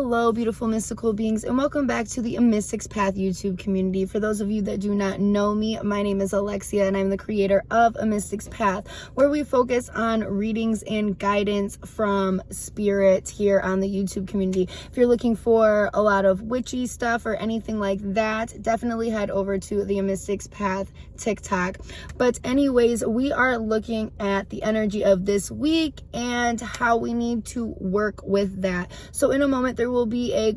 Hello, beautiful mystical beings, and welcome back to the A Mystic's Path YouTube community. For those of you that do not know me, my name is Alexia, and I'm the creator of A Mystic's Path, where we focus on readings and guidance from spirit here on the YouTube community. If you're looking for a lot of witchy stuff or anything like that, definitely head over to the A Mystic's Path TikTok. But anyways, we are looking at the energy of this week and how we need to work with that. So in a moment, there will be a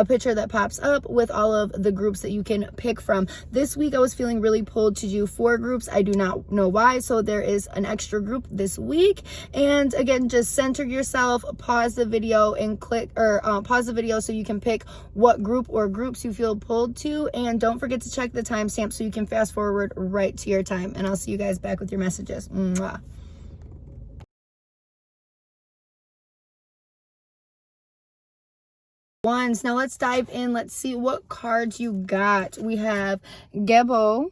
picture that pops up with all of the groups that you can pick from. This week, I was feeling really pulled to do 4 groups. I do not know why. So there is an extra group this week. And again, just center yourself, pause the video and click or pause the video so you can pick what group or groups you feel pulled to. And don't forget to check the timestamp so you can fast forward right to your time. And I'll see you guys back with your messages. Mwah. Wands. Now let's dive in. Let's see what cards you got. We have Gebo,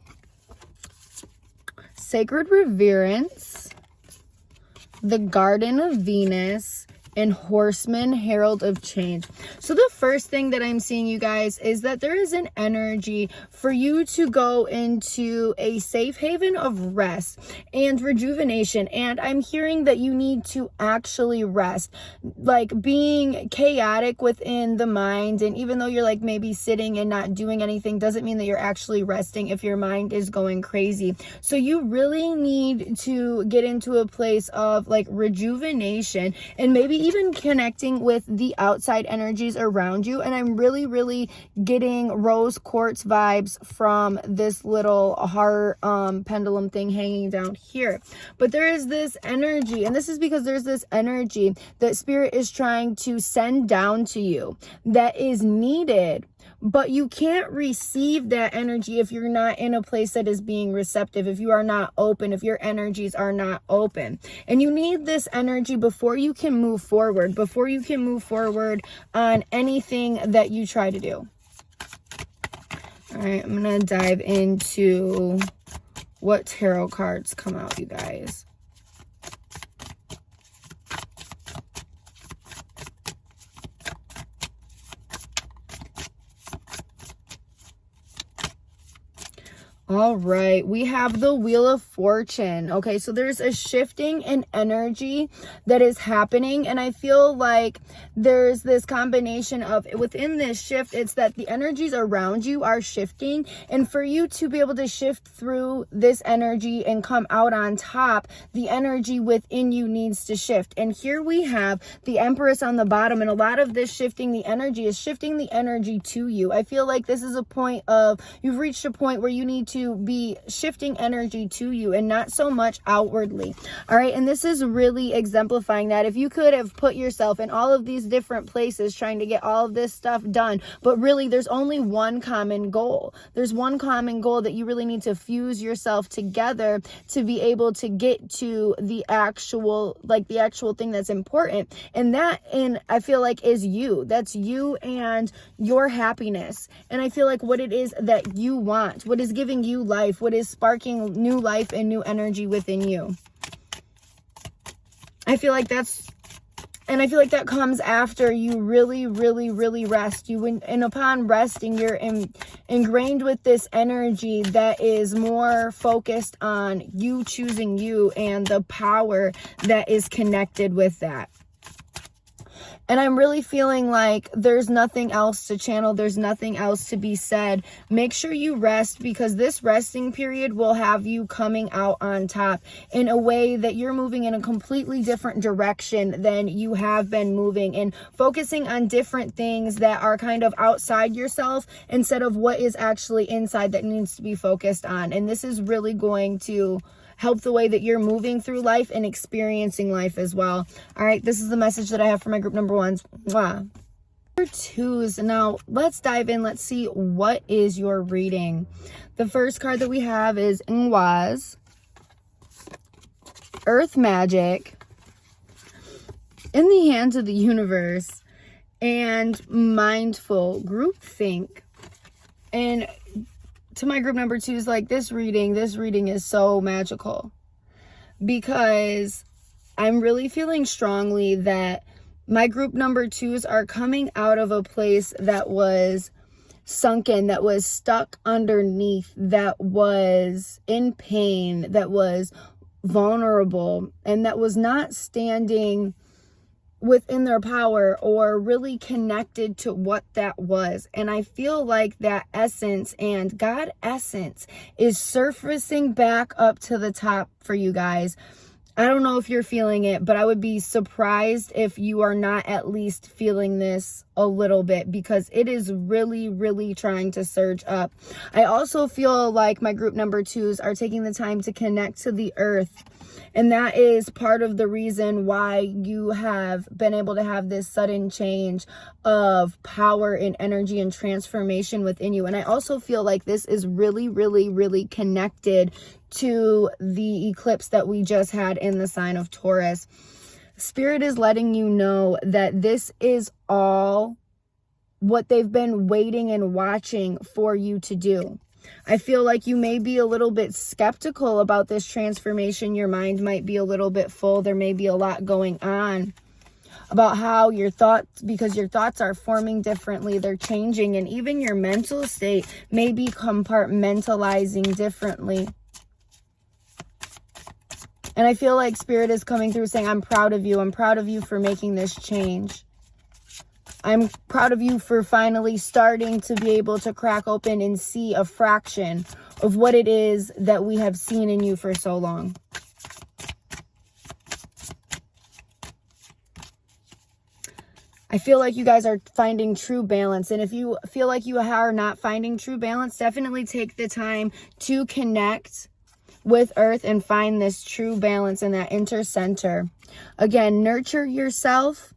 Sacred Reverence, the Garden of Venus, and Horseman, Herald of Change. So the first thing that I'm seeing, you guys, is that there is an energy for you to go into a safe haven of rest and rejuvenation. And I'm hearing that you need to actually rest. Like, being chaotic within the mind, and even though you're like maybe sitting and not doing anything, doesn't mean that you're actually resting if your mind is going crazy. So you really need to get into a place of like rejuvenation and maybe even connecting with the outside energies around you. And I'm really getting rose quartz vibes from this little heart pendulum thing hanging down here. But there is this energy, and this is because there's this energy that spirit is trying to send down to you that is needed. But you can't receive that energy if you're not in a place that is being receptive, if you are not open, if your energies are not open. And you need this energy before you can move forward, on anything that you try to do. All right, I'm going to dive into what tarot cards come out, you guys. All right, we have the Wheel of Fortune. Okay, so there's a shifting in energy that is happening, and I feel like there's this combination of, within this shift, it's that the energies around you are shifting, and for you to be able to shift through this energy and come out on top, the energy within you needs to shift. And here we have the Empress on the bottom, and a lot of this shifting the energy is shifting the energy to you. I feel like this is a point of, you've reached a point where you need to be shifting energy to you and not so much outwardly. All right, and this is really exemplifying that. If you could have put yourself in all of these different places trying to get all of this stuff done, but really there's only one common goal. There's one common goal that you really need to fuse yourself together to be able to get to the actual thing that's important. And that, I feel like, is you. That's you and your happiness. And I feel like what it is that you want, what is giving you life, what is sparking new life and new energy within you. I feel like that comes after you really rest. And upon resting, you're ingrained with this energy that is more focused on you choosing you and the power that is connected with that. And I'm really feeling like there's nothing else to channel. There's nothing else to be said. Make sure you rest, because this resting period will have you coming out on top in a way that you're moving in a completely different direction than you have been moving, and focusing on different things that are kind of outside yourself instead of what is actually inside that needs to be focused on. And this is really going to help the way that you're moving through life and experiencing life as well. All right, this is the message that I have for my group number 1s. Mwah. Number 2s. Now let's dive in. Let's see what is your reading. The first card that we have is Ngwaz, Earth Magic, In the Hands of the Universe, and Mindful Groupthink. And to my group number 2s, like, this reading is so magical, because I'm really feeling strongly that My group number 2s are coming out of a place that was sunken, that was stuck underneath, that was in pain, that was vulnerable, and that was not standing within their power or really connected to what that was. And I feel like that essence and God essence is surfacing back up to the top for you guys. I don't know if you're feeling it, but I would be surprised if you are not at least feeling this a little bit, because it is really, really trying to surge up. I also feel like my group number 2s are taking the time to connect to the earth. And that is part of the reason why you have been able to have this sudden change of power and energy and transformation within you. And I also feel like this is really, really, really connected to the eclipse that we just had in the sign of Taurus. Spirit is letting you know that this is all what they've been waiting and watching for you to do. I feel like you may be a little bit skeptical about this transformation. Your mind might be a little bit full. There may be a lot going on about how your thoughts, because your thoughts are forming differently, they're changing, and even your mental state may be compartmentalizing differently. And I feel like Spirit is coming through saying, I'm proud of you. I'm proud of you for making this change. I'm proud of you for finally starting to be able to crack open and see a fraction of what it is that we have seen in you for so long. I feel like you guys are finding true balance. And if you feel like you are not finding true balance, definitely take the time to connect with Earth and find this true balance in that intercenter. Again, nurture yourself.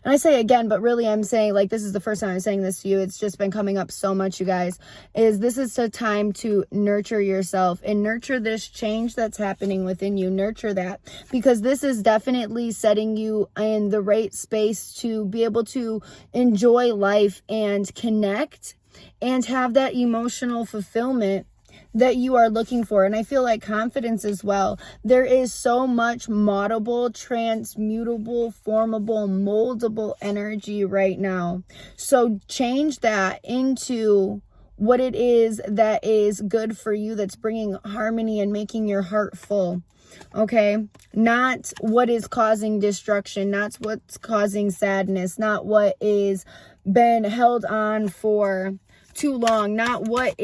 And I say again, but really I'm saying, like, this is the first time I'm saying this to you. It's just been coming up so much, you guys. This is the time to nurture yourself and nurture this change that's happening within you. Nurture that, because this is definitely setting you in the right space to be able to enjoy life and connect and have that emotional fulfillment that you are looking for. And I feel like confidence as well. There is so much moldable, transmutable, formable, moldable energy right now. So change that into what it is that is good for you, that's bringing harmony and making your heart full. Okay? Not what is causing destruction, not what's causing sadness, not what is been held on for too long, not what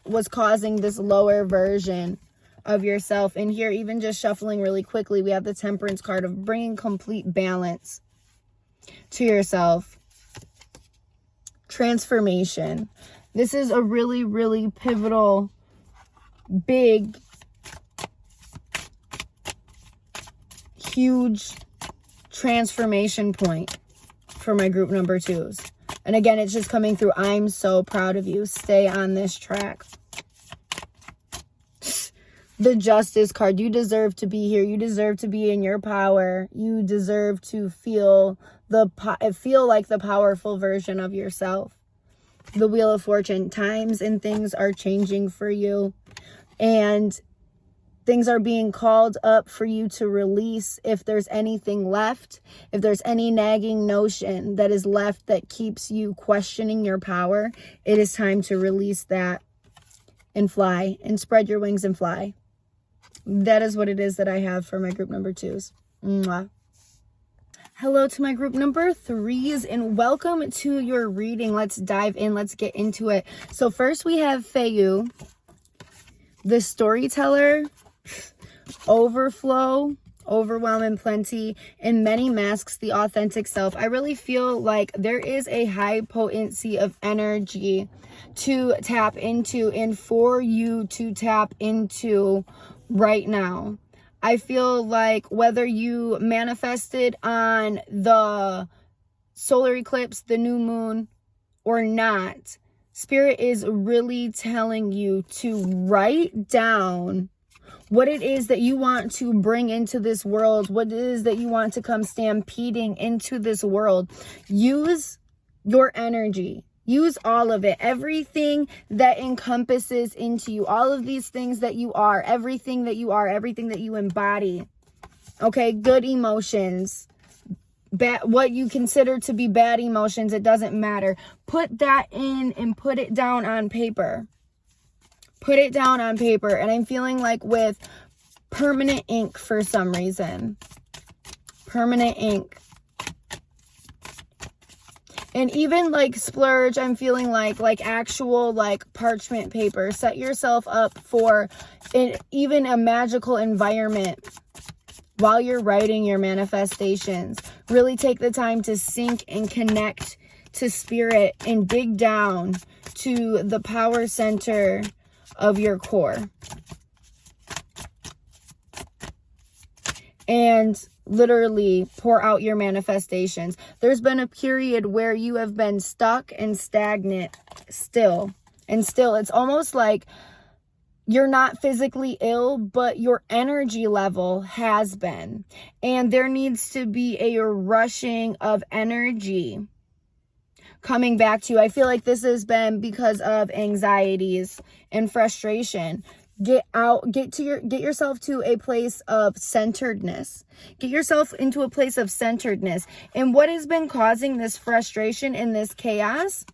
was causing this lower version of yourself. And here, even just shuffling really quickly, we have the Temperance card of bringing complete balance to yourself. Transformation. This is a really, really pivotal, big, huge transformation point for my group number 2s. And again, it's just coming through. I'm so proud of you. Stay on this track. The Justice card. You deserve to be here. You deserve to be in your power. You deserve to feel like the powerful version of yourself. The Wheel of Fortune. Times and things are changing for you. And things are being called up for you to release. If there's anything left, if there's any nagging notion that is left that keeps you questioning your power, it is time to release that and fly and spread your wings and fly. That is what it is that I have for my group number 2s. Mwah. Hello to my group number 3s and welcome to your reading. Let's dive in. Let's get into it. So first we have Feiyu, the storyteller, overflow, overwhelm and plenty, and many masks, the authentic self. I really feel like there is a high potency of energy to tap into and for you to tap into right now. I feel like whether you manifested on the solar eclipse, the new moon, or not, Spirit is really telling you to write down what it is that you want to bring into this world, what it is that you want to come stampeding into this world. Use your energy. Use all of it. Everything that encompasses into you. All of these things that you are. Everything that you are. Everything that you embody. Okay? Good emotions. what you consider to be bad emotions. It doesn't matter. Put that in and put it down on paper. Put it down on paper. And I'm feeling like with permanent ink for some reason. Permanent ink. And even like splurge, I'm feeling like actual like parchment paper. Set yourself up for even a magical environment while you're writing your manifestations. Really take the time to sync and connect to spirit and dig down to the power center of your core. And literally pour out your manifestations. There's been a period where you have been stuck and stagnant still. And still, it's almost like you're not physically ill, but your energy level has been. And there needs to be a rushing of energy coming back to you. I feel like this has been because of anxieties and frustration. Get yourself to a place of centeredness. Get yourself into a place of centeredness. And what has been causing this frustration and this chaos?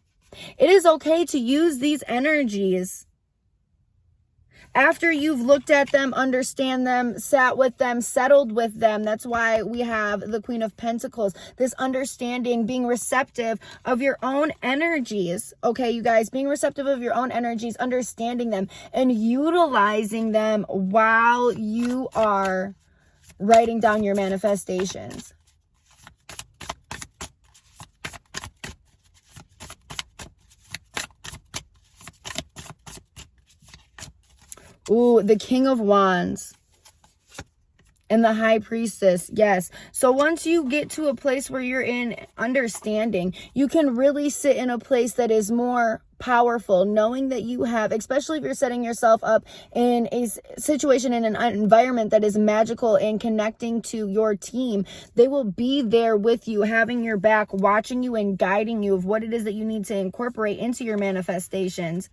It is okay to use these energies after you've looked at them, understand them, sat with them, settled with them. That's why we have the Queen of Pentacles. This understanding, being receptive of your own energies. Okay, you guys, being receptive of your own energies, understanding them and utilizing them while you are writing down your manifestations. Ooh, the King of Wands and the High Priestess. Yes. So once you get to a place where you're in understanding, you can really sit in a place that is more powerful, knowing that you have, especially if you're setting yourself up in a situation, in an environment that is magical and connecting to your team. They will be there with you, having your back, watching you and guiding you of what it is that you need to incorporate into your manifestations.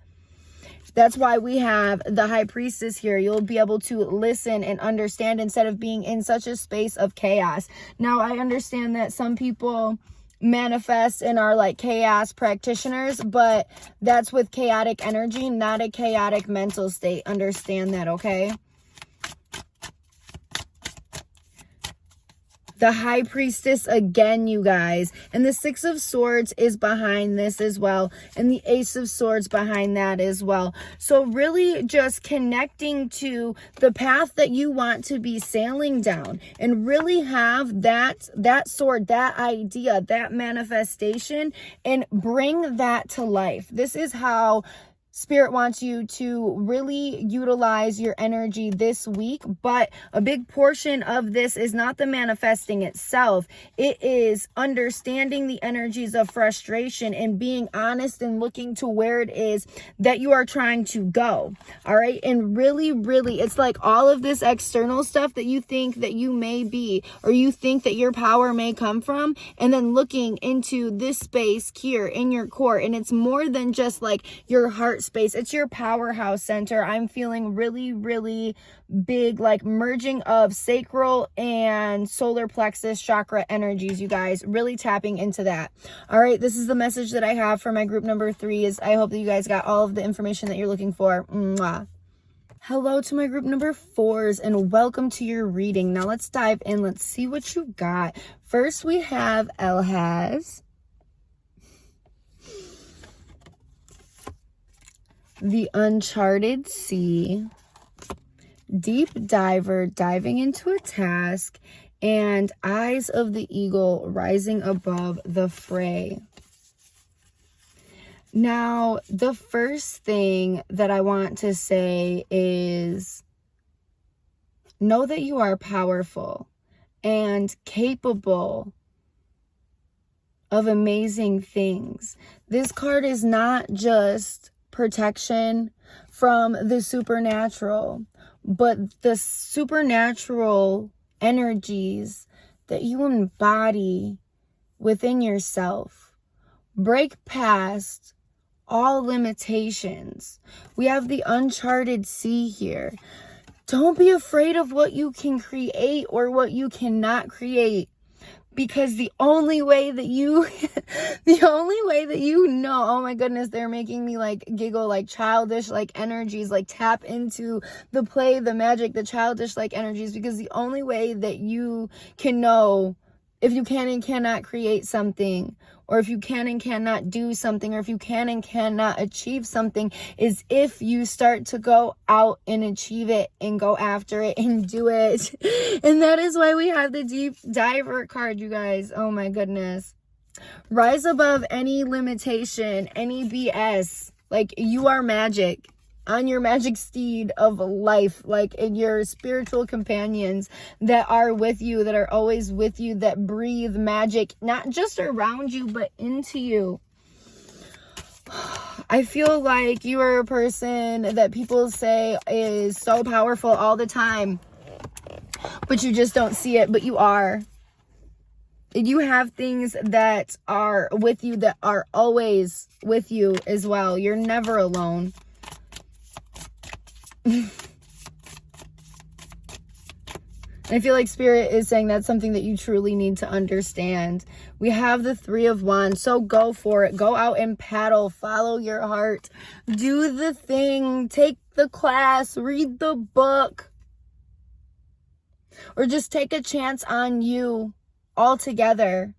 That's why we have the High Priestess here. You'll be able to listen and understand instead of being in such a space of chaos. Now, I understand that some people manifest and are like chaos practitioners, but that's with chaotic energy, not a chaotic mental state. Understand that, okay? The High Priestess again, you guys. And the Six of Swords is behind this as well. And the Ace of Swords behind that as well. So really just connecting to the path that you want to be sailing down. And really have that sword, that idea, that manifestation. And bring that to life. This is how Spirit wants you to really utilize your energy this week, but a big portion of this is not the manifesting itself. It is understanding the energies of frustration and being honest and looking to where it is that you are trying to go. All right. And really, it's like all of this external stuff that you think that you may be, or you think that your power may come from, and then looking into this space here in your core. And it's more than just like your heart space. It's your powerhouse center. I'm feeling really big, like merging of sacral and solar plexus chakra energies, you guys. Really tapping into that. All right, this is the message that I have for my group number 3. Is I hope that you guys got all of the information that you're looking for. Mwah. Hello to my group number 4s and welcome to your reading. Now let's dive in. Let's see what you got. First, we have Elhaz, the Uncharted Sea, Deep Diver, diving into a task, and Eyes of the Eagle, rising above the fray. Now, the first thing that I want to say is know that you are powerful and capable of amazing things. This card is not just protection from the supernatural, but the supernatural energies that you embody within yourself. Break past all limitations. We have the Uncharted Sea here. Don't be afraid of what you can create or what you cannot create. Because the only way that you know, oh my goodness, they're making me like giggle, like childish like energies, like tap into the play, the magic, the childish like energies, because the only way that you can know if you can and cannot create something, or if you can and cannot do something, or if you can and cannot achieve something, is if you start to go out and achieve it and go after it and do it. And that is why we have the Deep Diver card, you guys. Oh my goodness. Rise above any limitation, any BS. Like, you are magic. On your magic steed of life, like in your spiritual companions that are with you, that are always with you, that breathe magic, not just around you, but into you. I feel like you are a person that people say is so powerful all the time, but you just don't see it, but you are. You have things that are with you that are always with you as well. You're never alone. I feel like Spirit is saying that's something that you truly need to understand. We have the Three of Wands, so go for it. Go out and paddle. Follow your heart. Do the thing. Take the class. Read the book. Or just take a chance on you altogether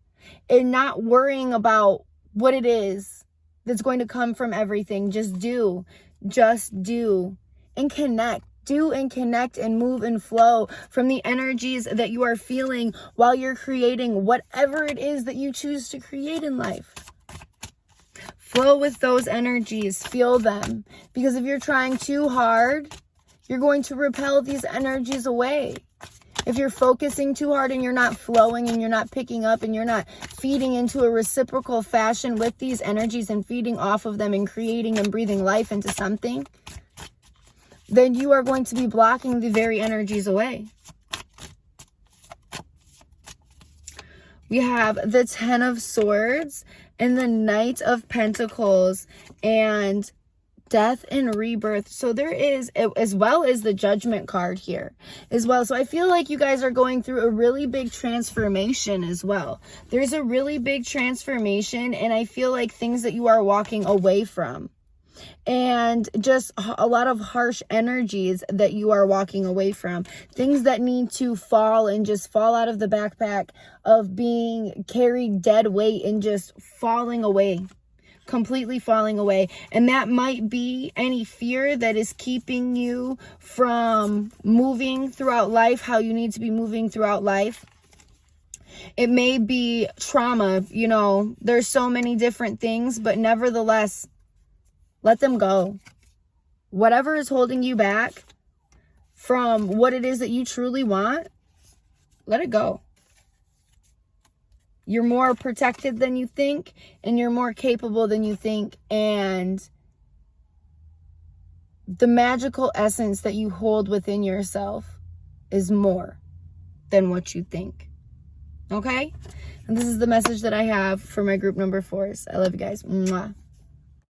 and not worrying about what it is that's going to come from everything. Just do. Just do. And connect. Do and connect and move and flow from the energies that you are feeling while you're creating whatever it is that you choose to create in life. Flow with those energies. Feel them. Because if you're trying too hard, you're going to repel these energies away. If you're focusing too hard and you're not flowing and you're not picking up and you're not feeding into a reciprocal fashion with these energies and feeding off of them and creating and breathing life into something, then you are going to be blocking the very energies away. We have the Ten of Swords and the Knight of Pentacles and Death and Rebirth. So there is, as well as the Judgment card here as well. So I feel like you guys are going through a really big transformation as well. There's a really big transformation, and I feel like things that you are walking away from. And just a lot of harsh energies that you are walking away from. Things that need to fall and just fall out of the backpack of being carried dead weight and just falling away. Completely falling away. And that might be any fear that is keeping you from moving throughout life how you need to be moving throughout life. It may be trauma. You know, there's so many different things, but nevertheless, let them go. Whatever is holding you back from what it is that you truly want, let it go. You're more protected than you think, and you're more capable than you think. And the magical essence that you hold within yourself is more than what you think. Okay? And this is the message that I have for my group number 4s. I love you guys. Mwah.